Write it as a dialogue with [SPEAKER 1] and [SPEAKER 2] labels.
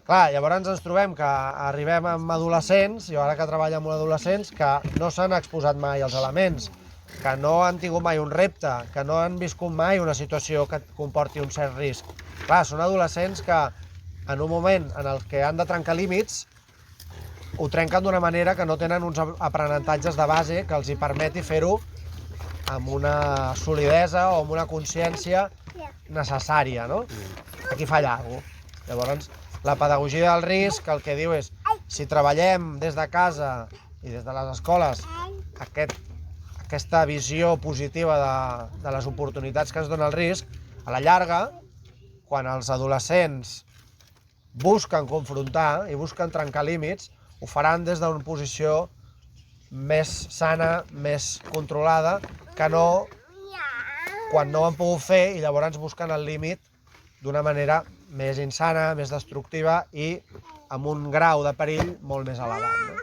[SPEAKER 1] Clar, llavors ens trobem que arribem amb adolescents, jo ara que treballo amb adolescents, que no s'han exposat mai als elements, que no han tingut mai un repte, que no han viscut mai una situació que comporti un cert risc. Clar, són adolescents que en un moment en el que han de trencar límits, ho trenquen d'una manera que no tenen uns aprenentatges de base que els hi permeti fer-ho amb una solidesa o amb una consciència necessària, no? Aquí falla alguna cosa. Llavors, la pedagogia del risc el que diu és, si treballem des de casa i des de les escoles aquesta visió positiva de les oportunitats que ens dona el risc, a la llarga, quan els adolescents busquen confrontar i busquen trencar límits, ho faran des d'una posició més sana, més controlada, que no quan no ho han pogut fer i llavors busquen el límit d'una manera més insana, més destructiva i amb un grau de perill molt més elevat. No?